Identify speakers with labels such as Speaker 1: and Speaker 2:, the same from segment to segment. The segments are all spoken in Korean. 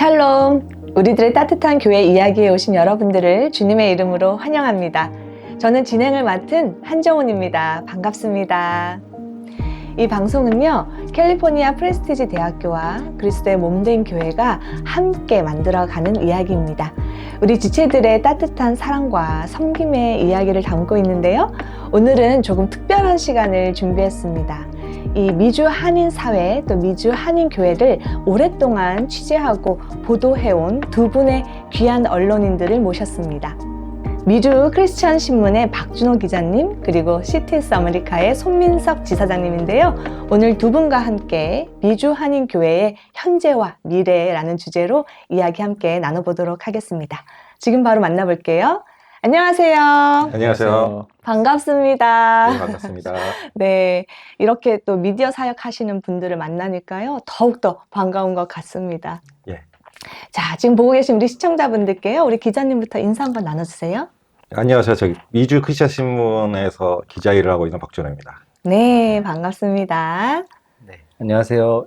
Speaker 1: 샬롬! 우리들의 따뜻한 교회 이야기에 오신 여러분들을 주님의 이름으로 환영합니다. 저는 진행을 맡은 한정훈입니다. 반갑습니다. 이 방송은요, 캘리포니아 프레스티지 대학교와 그리스도의 몸된 교회가 함께 만들어가는 이야기입니다. 우리 지체들의 따뜻한 사랑과 섬김의 이야기를 담고 있는데요. 오늘은 조금 특별한 시간을 준비했습니다. 이 미주 한인 사회 또 미주 한인 교회를 오랫동안 취재하고 보도해온 두 분의 귀한 언론인들을 모셨습니다. 미주 크리스천 신문의 박준호 기자님 그리고 CTS 아메리카의 손민석 지사장님인데요. 오늘 두 분과 함께 미주 한인 교회의 현재와 미래라는 주제로 이야기 함께 나눠보도록 하겠습니다. 지금 바로 만나볼게요. 안녕하세요.
Speaker 2: 안녕하세요.
Speaker 1: 반갑습니다.
Speaker 2: 네, 반갑습니다.
Speaker 1: 네, 이렇게 또 미디어 사역 하시는 분들을 만나니까요, 더욱더 반가운 것 같습니다.
Speaker 2: 예.
Speaker 1: 자, 지금 보고 계신 우리 시청자분들께요, 우리 기자님부터 인사 한번 나눠주세요.
Speaker 2: 안녕하세요. 저기 미주 크리스천 신문에서 기자 일을 하고 있는 박준호입니다.
Speaker 1: 네, 반갑습니다.
Speaker 3: 네, 안녕하세요.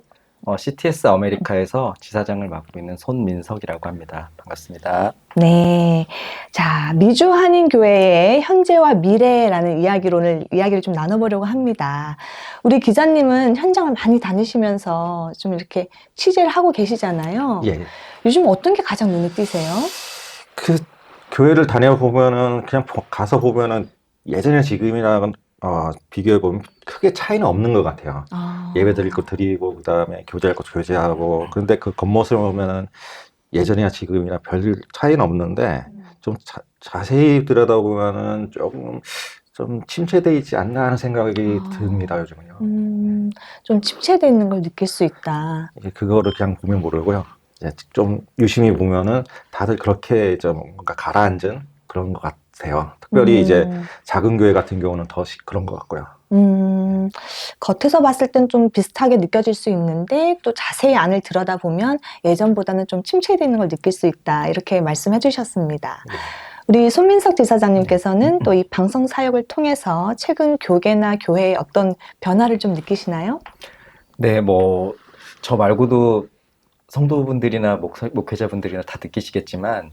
Speaker 3: CTS 아메리카에서 지사장을 맡고 있는 손민석이라고 합니다. 반갑습니다.
Speaker 1: 네, 자, 미주 한인교회의 현재와 미래라는 이야기로 오늘 이야기를 좀 나눠보려고 합니다. 우리 기자님은 현장을 많이 다니시면서 좀 이렇게 취재를 하고 계시잖아요.
Speaker 2: 예.
Speaker 1: 요즘 어떤 게 가장 눈에 띄세요?
Speaker 2: 그 교회를 다녀보면은 그냥 가서 보면은 예전에 지금이랑 비교해 보면 크게 차이는 없는 것 같아요. 예배 드릴 거 드리고 그다음에 교제할 거 교제하고. 그런데 그 겉모습을 보면은 예전이나 지금이나 별 차이는 없는데 좀 자세히 들여다보면은 좀 침체돼 있지 않나 하는 생각이 듭니다, 요즘은요.
Speaker 1: 좀 침체되어 있는 걸 느낄 수 있다.
Speaker 2: 그거를 그냥 보면 모르고요. 이제 좀 유심히 보면은 다들 그렇게 좀 뭔가 가라앉은 그런 것 같아요. 특별히 이제 작은 교회 같은 경우는 더 그런 것 같고요.
Speaker 1: 겉에서 봤을 땐 좀 비슷하게 느껴질 수 있는데 또 자세히 안을 들여다보면 예전보다는 좀 침체되어 있는 걸 느낄 수 있다. 이렇게 말씀해 주셨습니다.
Speaker 2: 네.
Speaker 1: 우리 손민석 지사장님께서는 또 이 방송 사역을 통해서 최근 교계나 교회의 어떤 변화를 좀 느끼시나요?
Speaker 3: 네, 저 말고도 성도분들이나 목회자분들이나 다 느끼시겠지만,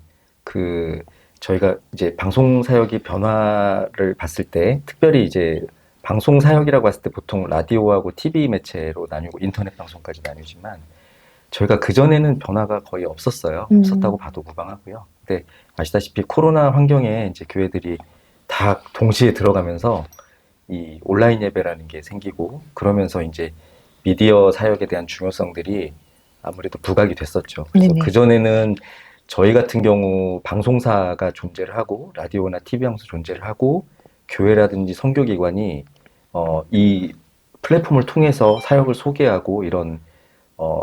Speaker 3: 저희가 이제 방송 사역의 변화를 봤을 때, 특별히 이제 방송 사역이라고 했을 때 보통 라디오하고 TV 매체로 나뉘고 인터넷 방송까지 나뉘지만, 저희가 그전에는 변화가 거의 없었어요. 없었다고 봐도 무방하고요. 근데 아시다시피 코로나 환경에 이제 교회들이 다 동시에 들어가면서 이 온라인 예배라는 게 생기고, 그러면서 이제 미디어 사역에 대한 중요성들이 아무래도 부각이 됐었죠. 그래서 그전에는 저희 같은 경우 방송사가 존재를 하고 라디오나 TV 방송 존재를 하고 교회라든지 선교기관이 이 플랫폼을 통해서 사역을 소개하고 이런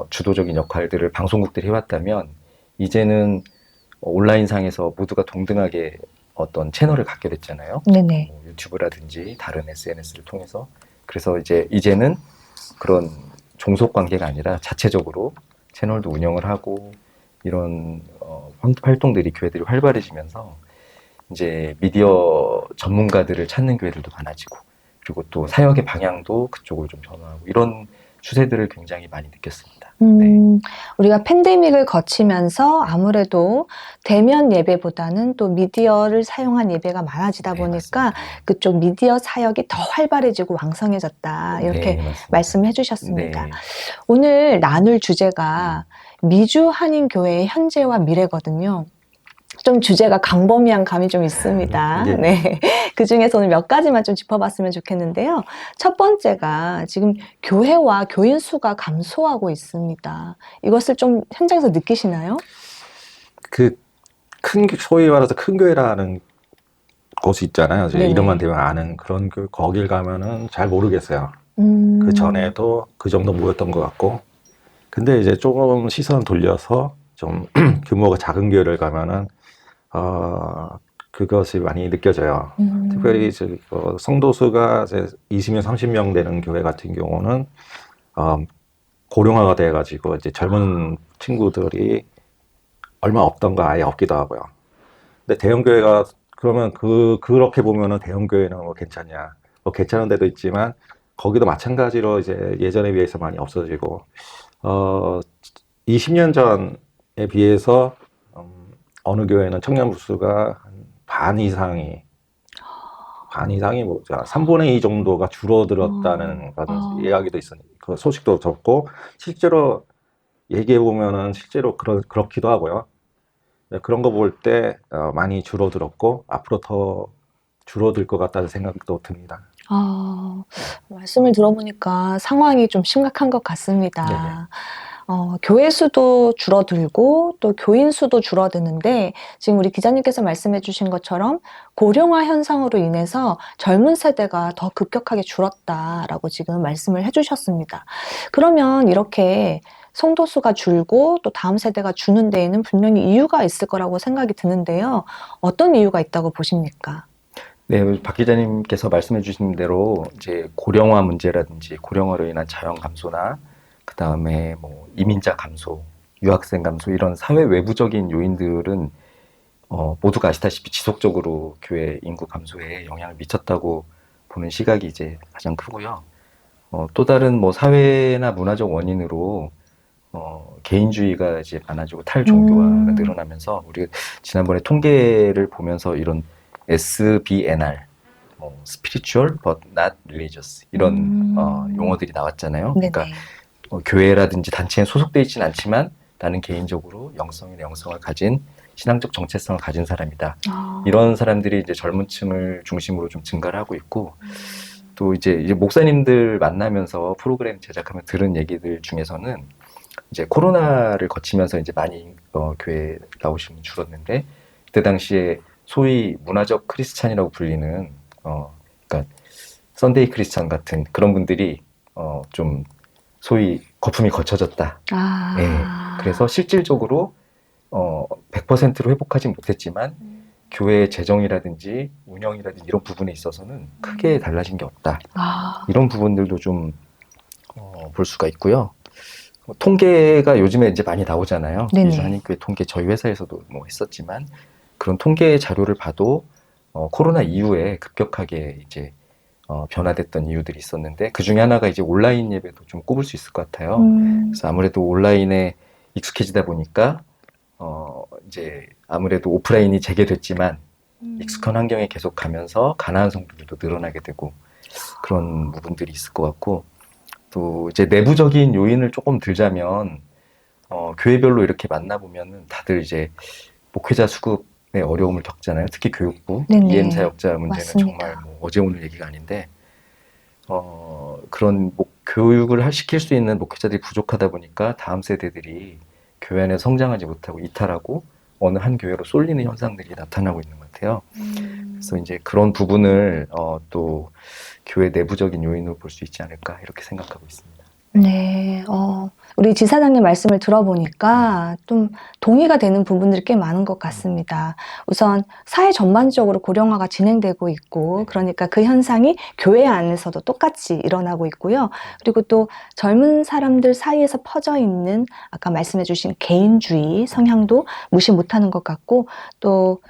Speaker 3: 주도적인 역할들을 방송국들이 해왔다면, 이제는 온라인상에서 모두가 동등하게 어떤 채널을 갖게 됐잖아요.
Speaker 1: 네네.
Speaker 3: 유튜브라든지 다른 SNS를 통해서. 그래서 이제는 그런 종속 관계가 아니라 자체적으로 채널도 운영을 하고 이런 활동들이 교회들이 활발해지면서 이제 미디어 전문가들을 찾는 교회들도 많아지고, 그리고 또 사역의 방향도 그쪽으로 좀 변화하고, 이런 추세들을 굉장히 많이 느꼈습니다. 네.
Speaker 1: 우리가 팬데믹을 거치면서 아무래도 대면 예배보다는 또 미디어를 사용한 예배가 많아지다 보니까
Speaker 3: 맞습니다.
Speaker 1: 그쪽 미디어 사역이 더 활발해지고 왕성해졌다. 이렇게
Speaker 3: 네,
Speaker 1: 말씀해 주셨습니다.
Speaker 3: 네.
Speaker 1: 오늘 나눌 주제가 미주 한인교회의 현재와 미래거든요. 좀 주제가 광범위한 감이 좀 있습니다.
Speaker 2: 네.
Speaker 1: 네. 그 중에서 오늘 몇 가지만 좀 짚어봤으면 좋겠는데요. 첫 번째가 지금 교회와 교인 수가 감소하고 있습니다. 이것을 좀 현장에서 느끼시나요?
Speaker 2: 소위 말해서 큰 교회라는 곳이 있잖아요. 이제
Speaker 1: 네네.
Speaker 2: 이름만 대면 아는 그런 교회, 거길 가면은 잘 모르겠어요. 그 전에도 그 정도 모였던 것 같고. 근데 이제 조금 시선 돌려서 좀 규모가 작은 교회를 가면은 그것이 많이 느껴져요. 특별히 성도 수가 이제 20명, 30명 되는 교회 같은 경우는 고령화가 돼가지고 이제 젊은 친구들이 얼마 없던가 아예 없기도 하고요. 근데 대형 교회가 그러면 그렇게 보면은 대형 교회는 뭐 괜찮냐? 뭐 괜찮은 데도 있지만 거기도 마찬가지로 이제 예전에 비해서 많이 없어지고 20년 전에 비해서 어느 교회는 청년 부수가 한 반 이상이 뭐죠? 3분의 2 정도가 줄어들었다는 그런 이야기도 있었는데 그 소식도 적고 실제로 얘기해 보면은 실제로 그렇기도 하고요. 그런 거 볼 때 많이 줄어들었고 앞으로 더 줄어들 것 같다는 생각도 듭니다.
Speaker 1: 말씀을 들어보니까 상황이 좀 심각한 것 같습니다.
Speaker 2: 네네.
Speaker 1: 교회 수도 줄어들고 또 교인 수도 줄어드는데 지금 우리 기자님께서 말씀해 주신 것처럼 고령화 현상으로 인해서 젊은 세대가 더 급격하게 줄었다라고 지금 말씀을 해 주셨습니다. 그러면 이렇게 성도 수가 줄고 또 다음 세대가 주는 데에는 분명히 이유가 있을 거라고 생각이 드는데요. 어떤 이유가 있다고 보십니까?
Speaker 3: 네, 박 기자님께서 말씀해 주신 대로 이제 고령화 문제라든지 고령화로 인한 자연 감소나 그 다음에 뭐 이민자 감소, 유학생 감소 이런 사회 외부적인 요인들은 모두가 아시다시피 지속적으로 교회 인구 감소에 영향을 미쳤다고 보는 시각이 이제 가장 크고요. 또 다른 뭐 사회나 문화적 원인으로 개인주의가 이제 많아지고 탈종교화가 늘어나면서 우리가 지난번에 통계를 보면서 이런 SBNR, spiritual but not religious 이런 용어들이 나왔잖아요. 그러니까
Speaker 1: 네네.
Speaker 3: 교회라든지 단체에 소속돼 있지는 않지만 나는 개인적으로 영성이나 영성을 가진 신앙적 정체성을 가진 사람이다. 이런 사람들이 이제 젊은 층을 중심으로 좀 증가를 하고 있고 또 이제 목사님들 만나면서 프로그램 제작하면 들은 얘기들 중에서는 이제 코로나를 거치면서 이제 많이 교회 나오시는 분이 줄었는데 그때 당시에 소위 문화적 크리스찬이라고 불리는 그러니까 썬데이 크리스찬 같은 그런 분들이 좀 소위 거품이 거쳐졌다. 예. 그래서 실질적으로 100%로 회복하진 못했지만 교회의 재정이라든지 운영이라든지 이런 부분에 있어서는 크게 달라진 게 없다. 이런 부분들도 좀 볼 수가 있고요. 통계가 요즘에 이제 많이 나오잖아요.
Speaker 1: 네네.
Speaker 3: 한인교회 통계 저희 회사에서도 뭐 했었지만 그런 통계 자료를 봐도 코로나 이후에 급격하게 이제 변화됐던 이유들이 있었는데 그 중에 하나가 이제 온라인 예배도 좀 꼽을 수 있을 것 같아요. 그래서 아무래도 온라인에 익숙해지다 보니까 이제 아무래도 오프라인이 재개됐지만 익숙한 환경에 계속 가면서 가난한 성도들도 늘어나게 되고 그런 부분들이 있을 것 같고 또 이제 내부적인 요인을 조금 들자면 교회별로 이렇게 만나보면은 다들 이제 목회자 수급의 어려움을 겪잖아요. 특히 교육부
Speaker 1: 네네.
Speaker 3: EM 사역자 문제는
Speaker 1: 맞습니다.
Speaker 3: 정말 뭐 어제 오늘 얘기가 아닌데 그런 교육을 시킬 수 있는 목회자들이 부족하다 보니까 다음 세대들이 교회 안에 성장하지 못하고 이탈하고 어느 한 교회로 쏠리는 현상들이 나타나고 있는 것 같아요. 그래서 이제 그런 부분을 또 교회 내부적인 요인으로 볼 수 있지 않을까 이렇게 생각하고 있습니다.
Speaker 1: 네, 우리 지사장님 말씀을 들어보니까 좀 동의가 되는 부분들이 꽤 많은 것 같습니다. 우선 사회 전반적으로 고령화가 진행되고 있고, 그러니까 그 현상이 교회 안에서도 똑같이 일어나고 있고요. 그리고 또 젊은 사람들 사이에서 퍼져 있는 아까 말씀해주신 개인주의 성향도 무시 못하는 것 같고, 또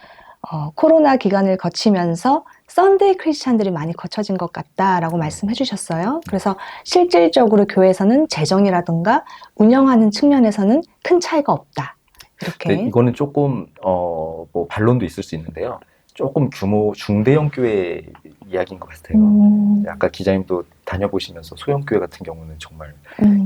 Speaker 1: 코로나 기간을 거치면서 썬데이 크리스찬들이 많이 거쳐진 것 같다라고 말씀해 주셨어요. 그래서 실질적으로 교회에서는 재정이라든가 운영하는 측면에서는 큰 차이가 없다. 이렇게.
Speaker 3: 네, 이거는 조금 뭐 반론도 있을 수 있는데요. 조금 규모 중대형 교회 이야기인 것 같아요. 아까 기자님도 다녀보시면서 소형 교회 같은 경우는 정말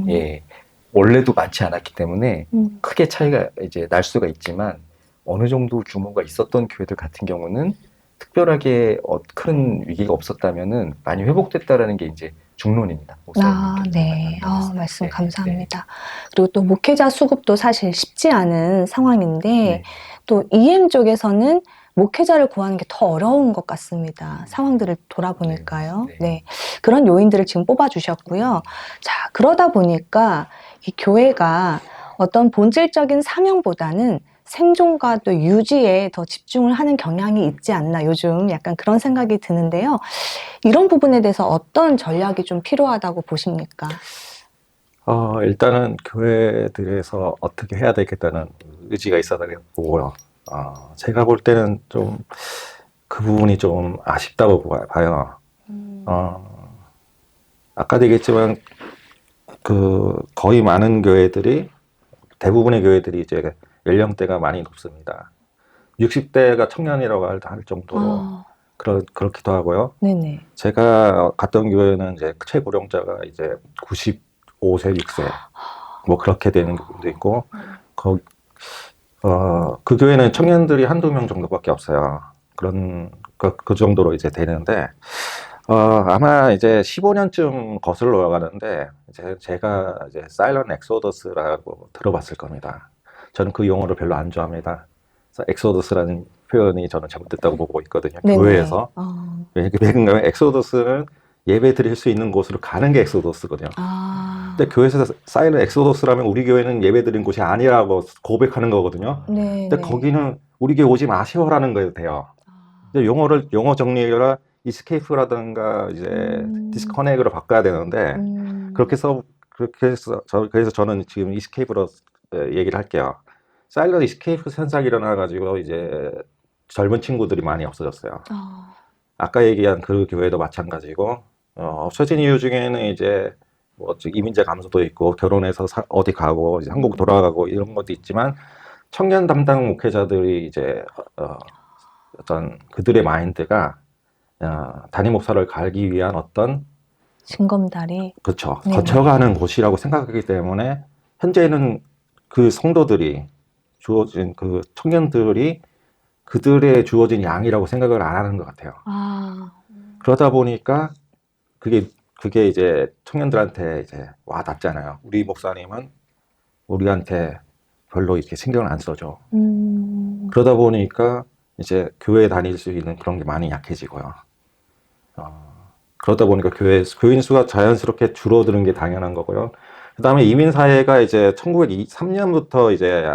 Speaker 3: 예, 원래도 많지 않았기 때문에 크게 차이가 이제 날 수가 있지만 어느 정도 규모가 있었던 교회들 같은 경우는 특별하게 큰 위기가 없었다면은 많이 회복됐다라는 게 이제 중론입니다.
Speaker 1: 네. 말씀 감사합니다. 그리고 또 목회자 수급도 사실 쉽지 않은 상황인데 또 EM 쪽에서는 목회자를 구하는 게 더 어려운 것 같습니다. 상황들을 돌아보니까요. 네. 그런 요인들을 지금 뽑아주셨고요. 자, 그러다 보니까 이 교회가 어떤 본질적인 사명보다는 생존과 또 유지에 더 집중을 하는 경향이 있지 않나 요즘 약간 그런 생각이 드는데요. 이런 부분에 대해서 어떤 전략이 좀 필요하다고 보십니까?
Speaker 2: 일단은 교회들에서 어떻게 해야 되겠다는 의지가 있어야 되겠고요. 제가 볼 때는 좀 그 부분이 좀 아쉽다고 봐요. 아까도 얘기했지만 거의 많은 교회들이 대부분의 교회들이 이제 연령대가 많이 높습니다. 60대가 청년이라고 할 정도로 그렇기도 하고요.
Speaker 1: 네네.
Speaker 2: 제가 갔던 교회는 이제 최고령자가 이제 95세, 6세 뭐 그렇게 되는 경우도 있고, 그 교회는 청년들이 한두 명 정도밖에 없어요. 그 정도로 이제 되는데, 아마 이제 15년쯤 거슬러 올라가는데, 제가 이제 사일런 엑소더스라고 들어봤을 겁니다. 저는 그 용어를 별로 안 좋아합니다. 엑소더스라는 표현이 저는 잘못됐다고 보고 있거든요.
Speaker 1: 네네.
Speaker 2: 교회에서. 왜냐하면 엑소더스는 예배 드릴 수 있는 곳으로 가는 게 엑소더스거든요. 근데 교회에서 사일런 엑소더스라면 우리 교회는 예배 드린 곳이 아니라고 고백하는 거거든요.
Speaker 1: 네.
Speaker 2: 근데 거기는 우리 교회 오지 마시오라는 거예요, 돼요. 근데 용어 정리가 이스케이프라든가 이제 디스커넥으로 바꿔야 되는데, 그래서 저는 지금 이스케이프로 얘기를 할게요. 사일런 이스케이프 현상이 일어나가지고 이제 젊은 친구들이 많이 없어졌어요. 아까 얘기한 그 교회도 마찬가지고, 없어진 이유 중에는 이제 뭐 이민자 감소도 있고, 결혼해서 어디 가고 이제 한국 돌아가고 이런 것도 있지만, 청년 담당 목회자들이 이제 어떤 그들의 마인드가 담임 목사를 갈기 위한 어떤
Speaker 1: 징검다리.
Speaker 2: 그렇죠.
Speaker 1: 네네.
Speaker 2: 거쳐가는 곳이라고 생각하기 때문에 현재는 그 성도들이 주어진 그 청년들이 그들의 주어진 양이라고 생각을 안 하는 것 같아요. 그러다 보니까 그게 이제 청년들한테 이제 와 닿잖아요. 우리 목사님은 우리한테 별로 이렇게 신경을 안 써줘. 그러다 보니까 이제 교회 다닐 수 있는 그런 게 많이 약해지고요. 그러다 보니까 교인 수가 자연스럽게 줄어드는 게 당연한 거고요. 그 다음에 이민사회가 이제 1903년부터 이제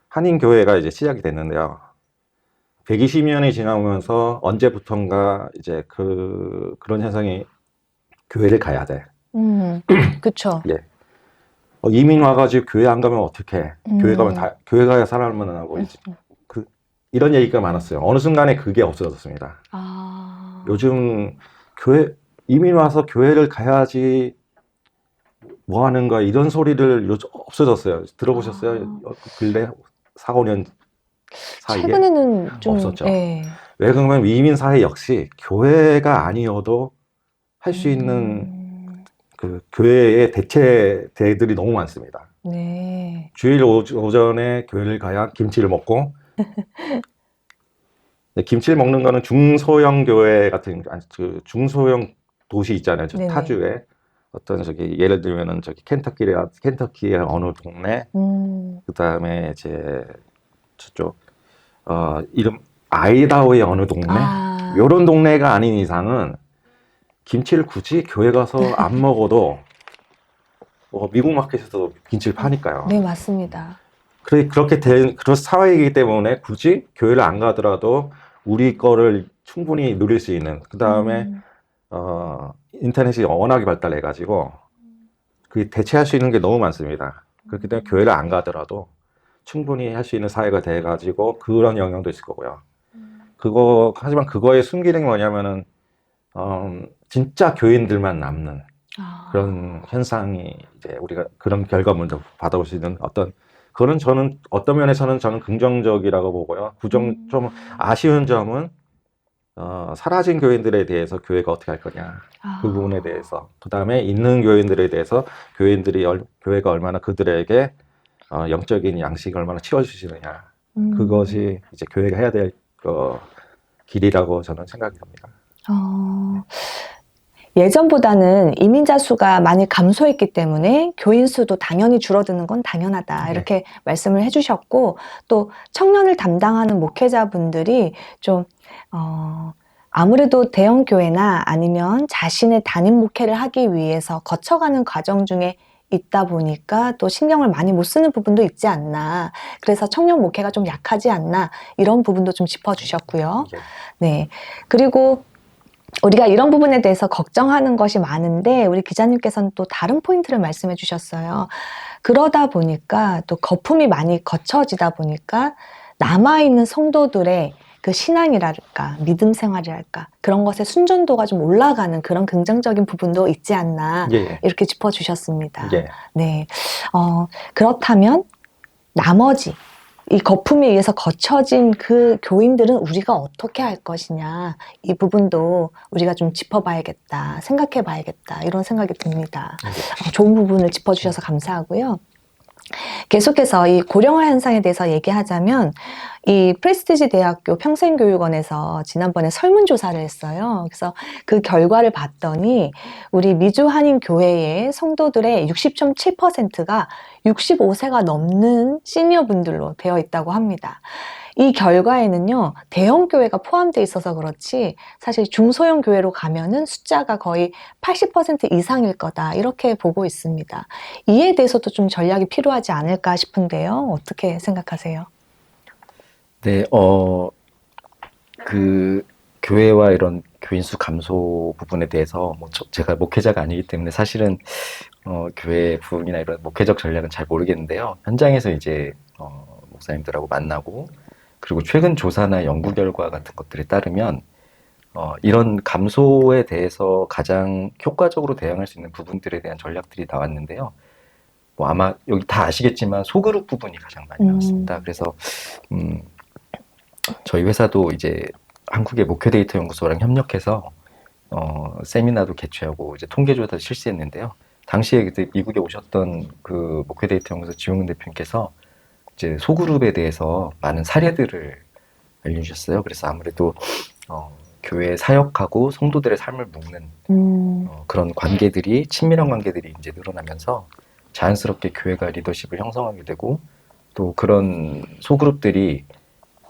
Speaker 2: 한인교회가 이제 시작이 됐는데요. 120년이 지나면서 언제부턴가 이제 그런 현상이 교회를 가야 돼.
Speaker 1: 그쵸.
Speaker 2: 예. 이민 와가지고 교회 안 가면 어떡해. 교회 가야 살아남는다고. 이런 얘기가 많았어요. 어느 순간에 그게 없어졌습니다. 요즘 이민 와서 교회를 가야지 뭐 하는 거야 이런 소리를 요즘 없어졌어요. 들어보셨어요? 근래 4, 5년 사이에
Speaker 1: 최근에는 좀
Speaker 2: 없었죠.
Speaker 1: 예.
Speaker 2: 왜 그러면 이민 사회 역시 교회가 아니어도 할 수 있는 그 교회의 대체들이 너무 많습니다.
Speaker 1: 네.
Speaker 2: 주일 오전에 교회를 가야 김치를 먹고 김치를 먹는 거는 중소형 교회 같은 중소형 도시 있잖아요.
Speaker 1: 네네.
Speaker 2: 타주에 어떤 예를 들면은 켄터키의 어느 동네, 그 다음에 이제 저쪽 이름 아이다호의 어느 동네, 이런 동네가 아닌 이상은 김치를 굳이 교회 가서 안 먹어도 미국 마켓에서도 김치를 파니까요.
Speaker 1: 네, 맞습니다.
Speaker 2: 그렇게 된 그런 사회이기 때문에 굳이 교회를 안 가더라도 우리 거를 충분히 누릴 수 있는, 그 다음에 인터넷이 워낙에 발달해가지고 그 대체할 수 있는 게 너무 많습니다. 그렇기 때문에 교회를 안 가더라도 충분히 할 수 있는 사회가 돼가지고 그런 영향도 있을 거고요. 하지만 그거의 순기능이 뭐냐면은 진짜 교인들만 남는 그런 현상이 이제 우리가 그런 결과물도 받아볼 수 있는 그거는 저는 어떤 면에서는 저는 긍정적이라고 보고요. 좀 아쉬운 점은 사라진 교인들에 대해서 교회가 어떻게 할 거냐, 그 부분에 대해서, 그 다음에 있는 교인들에 대해서 교회가 얼마나 그들에게 영적인 양식을 얼마나 치워주시느냐, 그것이 이제 교회가 해야 될 길이라고 저는 생각이 듭니다.
Speaker 1: 예전보다는 이민자 수가 많이 감소했기 때문에 교인 수도 당연히 줄어드는 건 당연하다.
Speaker 2: 네.
Speaker 1: 이렇게 말씀을 해주셨고, 또 청년을 담당하는 목회자분들이 좀 아무래도 대형 교회나 아니면 자신의 담임 목회를 하기 위해서 거쳐가는 과정 중에 있다 보니까 또 신경을 많이 못 쓰는 부분도 있지 않나. 그래서 청년 목회가 좀 약하지 않나. 이런 부분도 좀 짚어주셨고요. 네. 그리고 우리가 이런 부분에 대해서 걱정하는 것이 많은데 우리 기자님께서는 또 다른 포인트를 말씀해 주셨어요. 그러다 보니까 또 거품이 많이 거쳐지다 보니까 남아있는 성도들의 그 신앙이랄까, 믿음 생활이랄까, 그런 것의 순전도가 좀 올라가는 그런 긍정적인 부분도 있지 않나.
Speaker 2: 예.
Speaker 1: 이렇게 짚어주셨습니다.
Speaker 2: 예.
Speaker 1: 네. 그렇다면 나머지 이 거품에 의해서 거쳐진 그 교인들은 우리가 어떻게 할 것이냐, 이 부분도 우리가 좀 짚어봐야겠다, 생각해봐야겠다, 이런 생각이 듭니다. 좋은 부분을 짚어주셔서 감사하고요. 계속해서 이 고령화 현상에 대해서 얘기하자면, 이 프레스티지 대학교 평생교육원에서 지난번에 설문조사를 했어요. 그래서 그 결과를 봤더니 우리 미주 한인 교회의 성도들의 60.7%가 65세가 넘는 시니어 분들로 되어 있다고 합니다. 이 결과에는요, 대형 교회가 포함되어 있어서 그렇지 사실 중소형 교회로 가면은 숫자가 거의 80% 이상일 거다, 이렇게 보고 있습니다. 이에 대해서도 좀 전략이 필요하지 않을까 싶은데요. 어떻게 생각하세요?
Speaker 3: 네, 그 교회와 이런 교인 수 감소 부분에 대해서 뭐 제가 목회자가 아니기 때문에 사실은 교회 부흥이나 이런 목회적 전략은 잘 모르겠는데요. 현장에서 이제 목사님들하고 만나고, 그리고 최근 조사나 연구 결과 같은 것들에 따르면 이런 감소에 대해서 가장 효과적으로 대응할 수 있는 부분들에 대한 전략들이 나왔는데요. 뭐 아마 여기 다 아시겠지만 소그룹 부분이 가장 많이 나왔습니다. 그래서 저희 회사도 이제 한국의 목회 데이터 연구소랑 협력해서 세미나도 개최하고 이제 통계 조사도 실시했는데요. 당시에 그때 미국에 오셨던 그 목회 데이터 연구소 지용근 대표님께서 이제 소그룹에 대해서 많은 사례들을 알려주셨어요. 그래서 아무래도 교회 사역하고 성도들의 삶을 묶는 그런 관계들이, 친밀한 관계들이 이제 늘어나면서 자연스럽게 교회가 리더십을 형성하게 되고, 또 그런 소그룹들이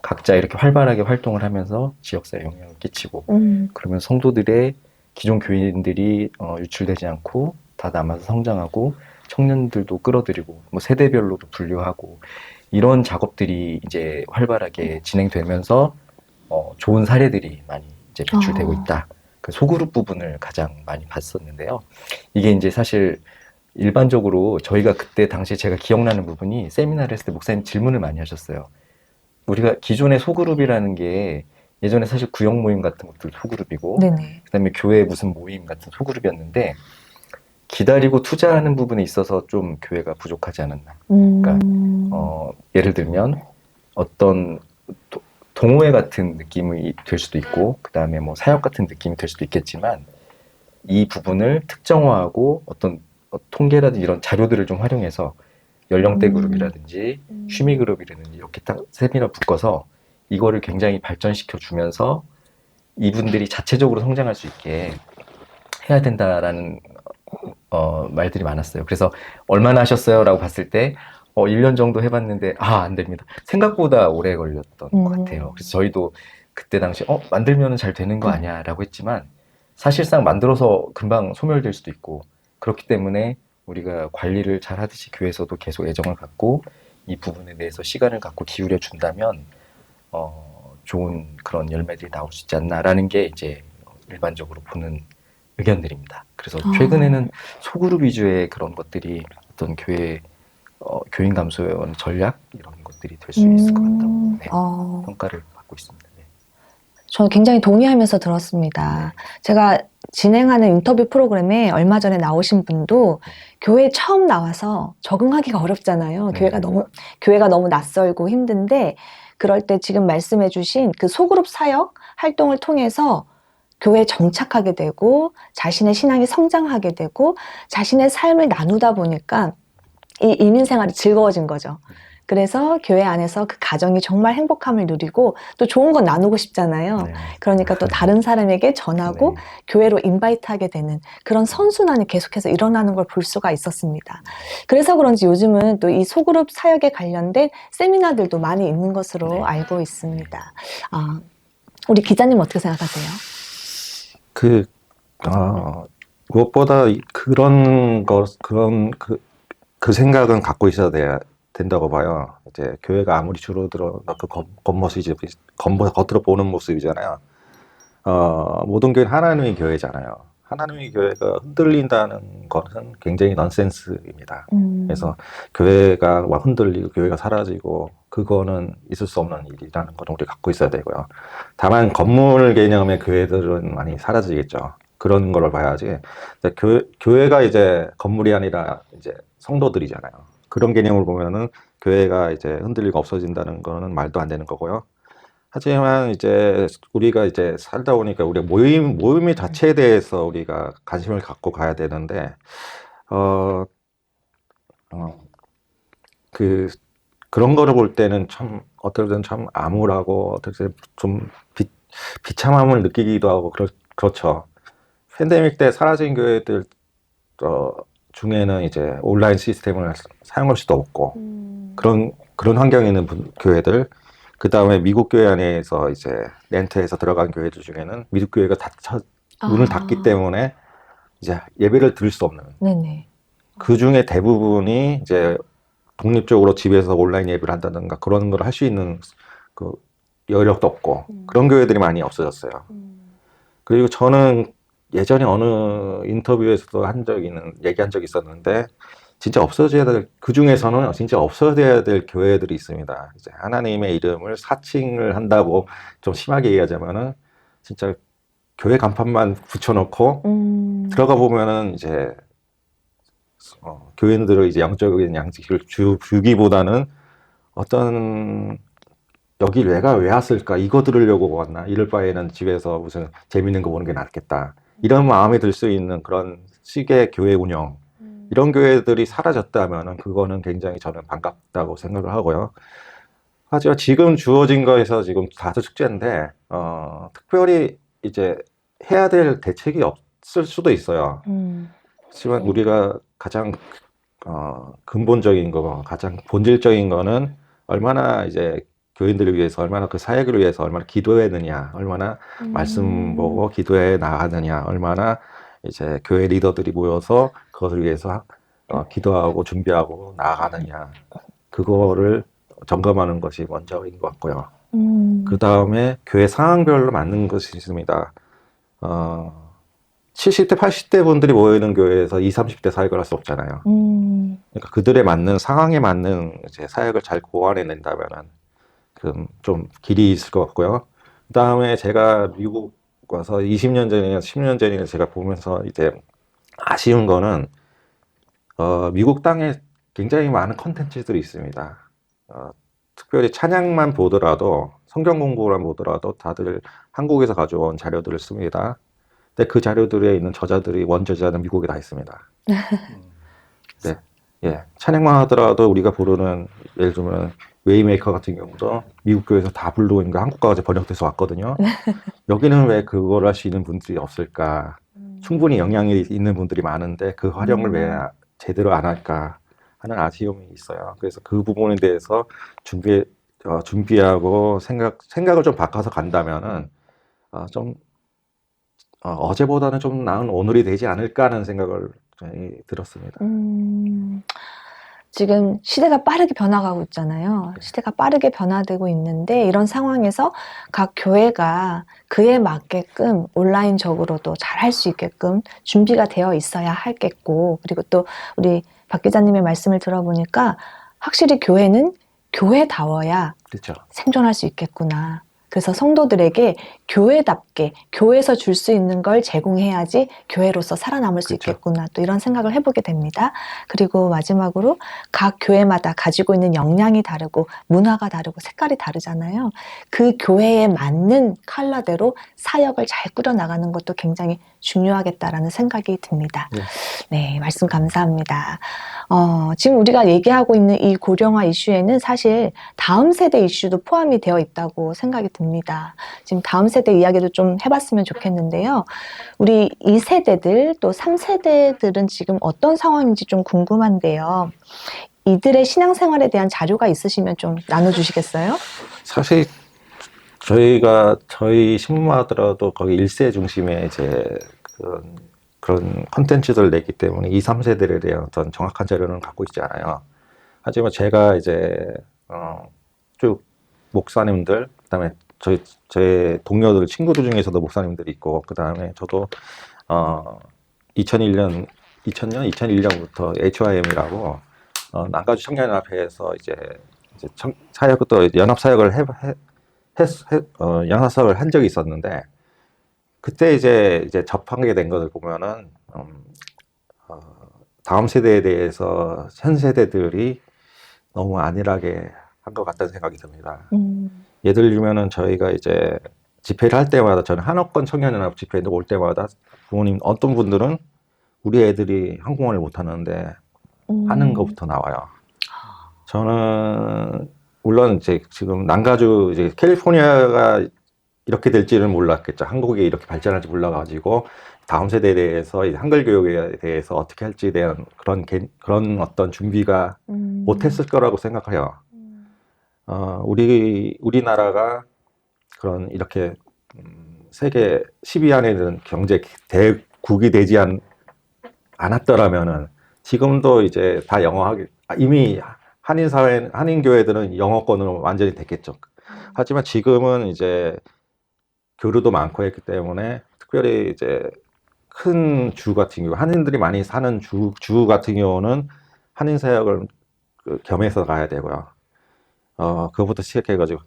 Speaker 3: 각자 이렇게 활발하게 활동을 하면서 지역사회에 영향을 끼치고, 그러면 성도들의 기존 교인들이 유출되지 않고 다 남아서 성장하고, 청년들도 끌어들이고, 뭐 세대별로도 분류하고, 이런 작업들이 이제 활발하게 진행되면서 좋은 사례들이 많이 이제 배출되고 있다. 그 소그룹 부분을 가장 많이 봤었는데요. 이게 이제 사실 일반적으로 저희가 그때 당시 제가 기억나는 부분이, 세미나를 했을 때 목사님 질문을 많이 하셨어요. 우리가 기존의 소그룹이라는 게 예전에 사실 구역 모임 같은 것도 소그룹이고,
Speaker 1: 네네.
Speaker 3: 그다음에 교회 무슨 모임 같은 소그룹이었는데, 기다리고 투자하는 부분에 있어서 좀 교회가 부족하지 않았나. 그러니까 예를 들면 어떤 동호회 같은 느낌이 될 수도 있고, 그다음에 뭐 사역 같은 느낌이 될 수도 있겠지만, 이 부분을 특정화하고 어떤 통계라든지 이런 자료들을 좀 활용해서 연령대 그룹이라든지 취미 그룹이라든지 이렇게 딱 세미나 묶어서 이거를 굉장히 발전시켜 주면서 이분들이 자체적으로 성장할 수 있게 해야 된다라는 말들이 많았어요. 그래서 얼마나 하셨어요? 라고 봤을 때 1년 정도 해봤는데 안 됩니다. 생각보다 오래 걸렸던 것 같아요. 그래서 저희도 그때 당시 만들면 잘 되는 거 아니야? 라고 했지만, 사실상 만들어서 금방 소멸될 수도 있고, 그렇기 때문에 우리가 관리를 잘 하듯이 교회에서도 계속 애정을 갖고 이 부분에 대해서 시간을 갖고 기울여 준다면 좋은 그런 열매들이 나올 수 있지 않나라는 게 이제 일반적으로 보는 의견들입니다. 그래서 최근에는 소그룹 위주의 그런 것들이 어떤 교회 교인 감소의 전략, 이런 것들이 될 수 있을 것 같다고 평가를 받고 있습니다. 네.
Speaker 1: 저는 굉장히 동의하면서 들었습니다. 제가 진행하는 인터뷰 프로그램에 얼마 전에 나오신 분도 교회에 처음 나와서 적응하기가 어렵잖아요. 교회가 너무 낯설고 힘든데, 그럴 때 지금 말씀해 주신 그 소그룹 사역 활동을 통해서 교회에 정착하게 되고 자신의 신앙이 성장하게 되고 자신의 삶을 나누다 보니까 이 이민 생활이 즐거워진 거죠. 그래서 교회 안에서 그 가정이 정말 행복함을 누리고 또 좋은 건 나누고 싶잖아요.
Speaker 3: 네.
Speaker 1: 그러니까 또 다른 사람에게 전하고 교회로 인바이트하게 되는 그런 선순환이 계속해서 일어나는 걸 볼 수가 있었습니다. 그래서 그런지 요즘은 또 이 소그룹 사역에 관련된 세미나들도 많이 있는 것으로 알고 있습니다. 우리 기자님 어떻게 생각하세요?
Speaker 2: 무엇보다 그 생각은 갖고 있어야 된다고 봐요. 이제 교회가 아무리 줄어들어 그 겉으로 보는 모습이잖아요. 모든 교회는 하나님의 교회잖아요. 하나님의 교회가 흔들린다는 것은 굉장히 넌센스입니다. 그래서 교회가 흔들리고 교회가 사라지고, 그거는 있을 수 없는 일이라는 걸 우리 갖고 있어야 되고요. 다만 건물 개념의 교회들은 많이 사라지겠죠. 그런 걸 봐야지. 교회가 이제 건물이 아니라 이제 성도들이잖아요. 그런 개념을 보면은 교회가 이제 흔들리고 없어진다는 거는 말도 안 되는 거고요. 하지만 이제 우리가 이제 살다 보니까 우리가 모임 자체에 대해서 우리가 관심을 갖고 가야 되는데, 어, 어, 그, 그런 거를 볼 때는 참, 어떨 때는 참 암울하고, 어떨 때는 좀 비참함을 느끼기도 하고, 그렇죠. 팬데믹 때 사라진 교회들, 중에는 이제 온라인 시스템을 사용할 수도 없고, 그런 환경에 있는 교회들, 그 다음에 미국 교회 안에서 이제 렌트해서 들어간 교회들 중에는 미국 교회가 문을 닫기 때문에 이제 예배를 드릴 수 없는.
Speaker 1: 네네.
Speaker 2: 그 중에 대부분이 이제 독립적으로 집에서 온라인 예배를 한다든가 그런 걸 할 수 있는 그 여력도 없고 그런 교회들이 많이 없어졌어요. 그리고 저는 예전에 어느 인터뷰에서도 얘기한 적이 있었는데 진짜 없어져야 될, 그 중에서는 진짜 없어져야 될 교회들이 있습니다. 이제 하나님의 이름을 사칭을 한다고 좀 심하게 얘기하자면은 진짜 교회 간판만 붙여놓고 들어가 보면은 이제 교인들을 이제 영적인 양식을 주기보다는 어떤 여기 왜 왔을까? 이거 들으려고 왔나? 이럴 바에는 집에서 무슨 재밌는 거 보는 게 낫겠다. 이런 마음이 들 수 있는 그런 식의 교회 운영. 이런 교회들이 사라졌다면은 그거는 굉장히 저는 반갑다고 생각을 하고요. 하지만 지금 주어진 거에서 지금 다수 축제인데, 특별히 이제 해야 될 대책이 없을 수도 있어요. 하지만 우리가 가장 근본적인 거, 가장 본질적인 거는 얼마나 이제 교인들을 위해서, 얼마나 그 사역을 위해서 얼마나 기도했느냐, 얼마나 말씀 보고 기도해 나가느냐, 얼마나 이제 교회 리더들이 모여서 그것을 위해서 기도하고 준비하고 나아가느냐, 그거를 점검하는 것이 먼저인 것 같고요. 그 다음에 교회 상황별로 맞는 것이 있습니다. 70대, 80대 분들이 모이는 교회에서 20, 30대 사역을 할 수 없잖아요. 그러니까 그들에 맞는, 상황에 맞는 이제 사역을 잘 고안해낸다면은 좀 길이 있을 것 같고요. 그 다음에 제가 미국 와서 20년 전이나 10년 전이나 제가 보면서 이제 아쉬운 거는, 미국 땅에 굉장히 많은 컨텐츠들이 있습니다. 특별히 찬양만 보더라도, 성경 공부만 보더라도 다들 한국에서 가져온 자료들을 씁니다. 근데 그 자료들에 있는 저자들이 원저자는 미국에 다 있습니다. 네, 예, 찬양만 하더라도 우리가 부르는 예를 들면 웨이메이커 같은 경우도 미국 교회에서 다 부르고 있는 거 한국까지 번역돼서 왔거든요. 여기는 왜 그걸 할 수 있는 분들이 없을까? 충분히 영향이 있는 분들이 많은데 그 활용을 왜 제대로 안 할까 하는 아쉬움이 있어요. 그래서 그 부분에 대해서 준비하고 생각을 좀 바꿔서 간다면은 좀 어제보다는 좀 나은 오늘이 되지 않을까 하는 생각을 들었습니다.
Speaker 1: 지금 시대가 빠르게 변화가고 있잖아요. 시대가 빠르게 변화되고 있는데 이런 상황에서 각 교회가 그에 맞게끔 온라인적으로도 잘 할 수 있게끔 준비가 되어 있어야 하겠고, 그리고 또 우리 박 기자님의 말씀을 들어보니까 확실히 교회는 교회다워야
Speaker 2: 그렇죠.
Speaker 1: 생존할 수 있겠구나. 그래서 성도들에게 교회답게 교회에서 줄 수 있는 걸 제공해야지 교회로서 살아남을 수
Speaker 2: 그렇죠.
Speaker 1: 있겠구나. 또 이런 생각을 해보게 됩니다. 그리고 마지막으로 각 교회마다 가지고 있는 역량이 다르고 문화가 다르고 색깔이 다르잖아요. 그 교회에 맞는 컬러대로 사역을 잘 꾸려나가는 것도 굉장히 중요하겠다라는 생각이 듭니다.
Speaker 2: 네.
Speaker 1: 네, 말씀 감사합니다. 지금 우리가 얘기하고 있는 이 고령화 이슈에는 사실 다음 세대 이슈도 포함이 되어 있다고 생각이 듭니다. 지금 다음 세대 이야기도 좀 해봤으면 좋겠는데요. 우리 2세대들 또 3세대들은 지금 어떤 상황인지 좀 궁금한데요. 이들의 신앙생활에 대한 자료가 있으시면 좀 나눠주시겠어요?
Speaker 2: 사실 저희 신문만 하더라도 거기 1세 중심의 이제 그런 컨텐츠들을 냈기 때문에 2, 3세들에 대한 어떤 정확한 자료는 갖고 있지 않아요. 하지만 제가 이제 쭉 목사님들, 그다음에 제 동료들, 친구들 중에서도 목사님들이 있고, 그다음에 저도 2001년부터 HYM이라고 남가주 청년연합회에서 이제 사역 또 연합 사역을 연합 사역을 한 적이 있었는데, 그때 이제 접하게 된 것을 보면은 다음 세대에 대해서 현 세대들이 너무 안일하게 한 것 같다는 생각이 듭니다. 예를 들면은 저희가 이제 집회를 할 때마다 저는 한옥권 청년연합 집회에 올 때마다 부모님 어떤 분들은 우리 애들이 한국말을 못하는데 하는 것부터 나와요. 저는 물론 이제 지금 남가주 이제 캘리포니아가 이렇게 될지는 몰랐겠죠. 한국이 이렇게 발전할지 몰라가지고 다음 세대에 대해서 이 한글 교육에 대해서 어떻게 할지에 대한 그런 어떤 준비가 못했을 거라고 생각해요. 우리나라가 그런 이렇게 세계 10위 안에 드는 경제 대국이 되지 않았더라면은 지금도 이제 다 영어하기 이미 한인 교회들은 영어권으로 완전히 됐겠죠. 하지만 지금은 이제 교류도 많고 했기 때문에 특별히 이제 큰 주 같은 경우 한인들이 많이 사는 주 같은 경우는 한인 사역을 겸해서 가야 되고요. 그거부터 시작해가지고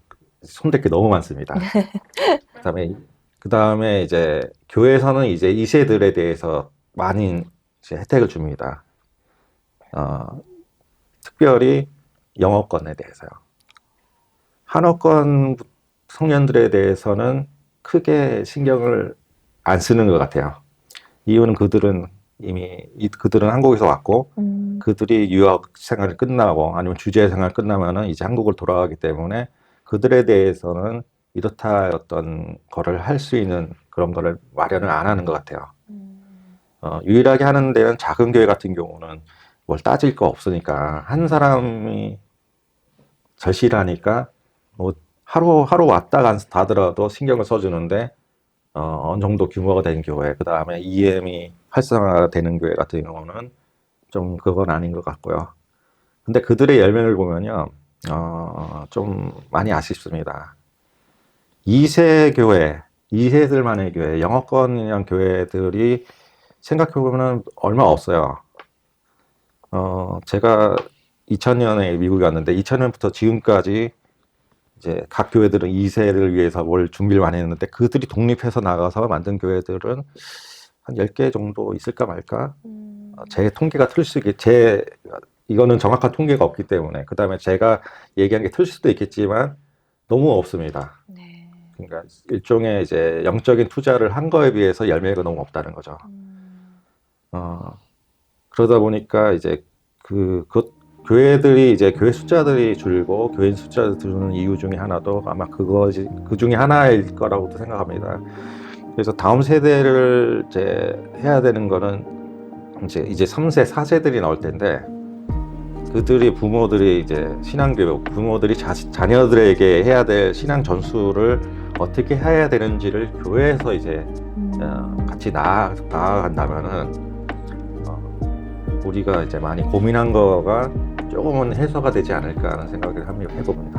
Speaker 2: 손댈 게 너무 많습니다. 그다음에 이제 교회에서는 이제 2세들에 대해서 많이 이제 혜택을 줍니다. 특별히 영어권에 대해서요. 한어권 청년들에 대해서는 크게 신경을 안 쓰는 것 같아요. 이유는 그들은 한국에서 왔고, 그들이 유학 생활이 끝나고 아니면 주재 생활 끝나면은 이제 한국을 돌아가기 때문에 그들에 대해서는 이렇다 어떤 거를 할 수 있는 그런 거를 마련을 안 하는 것 같아요. 유일하게 하는 데는 작은 교회 같은 경우는 뭘 따질 거 없으니까 한 사람이 절실하니까 뭐 하루 왔다 가더라도 신경을 써주는데 어느 정도 규모가 된 교회, 그 다음에 EM이 활성화되는 교회 같은 경우는 좀 그건 아닌 것 같고요. 근데 그들의 열매를 보면요, 좀 많이 아쉽습니다. 2세 교회, 2세들만의 교회, 영어권이란 교회들이 생각해보면 얼마 없어요. 제가 2000년에 미국에 왔는데 2000년부터 지금까지 이제 각 교회들은 2세를 위해서 뭘 준비를 많이 했는데 그들이 독립해서 나가서 만든 교회들은 한 10개 정도 있을까 말까? 제 통계가 틀릴 수 있게, 이거는 정확한 통계가 없기 때문에, 그 다음에 제가 얘기한 게 틀릴 수도 있겠지만 너무 없습니다.
Speaker 1: 네.
Speaker 2: 그러니까 일종의 이제 영적인 투자를 한 거에 비해서 열매가 너무 없다는 거죠. 그러다 보니까 이제 교회들이 이제 교회 숫자들이 줄고 교인 숫자가 줄는 이유 중에 하나도 아마 그 중에 하나일 거라고도 생각합니다. 그래서 다음 세대를 이제 해야 되는 거는 이제 3세, 4세들이 나올 텐데 부모들이 이제 신앙교육, 부모들이 자녀들에게 해야 될 신앙 전수를 어떻게 해야 되는지를 교회에서 이제 같이 나아간다면은 우리가 이제 많이 고민한 거가 조금은 해소가 되지 않을까 하는 생각을 해봅니다.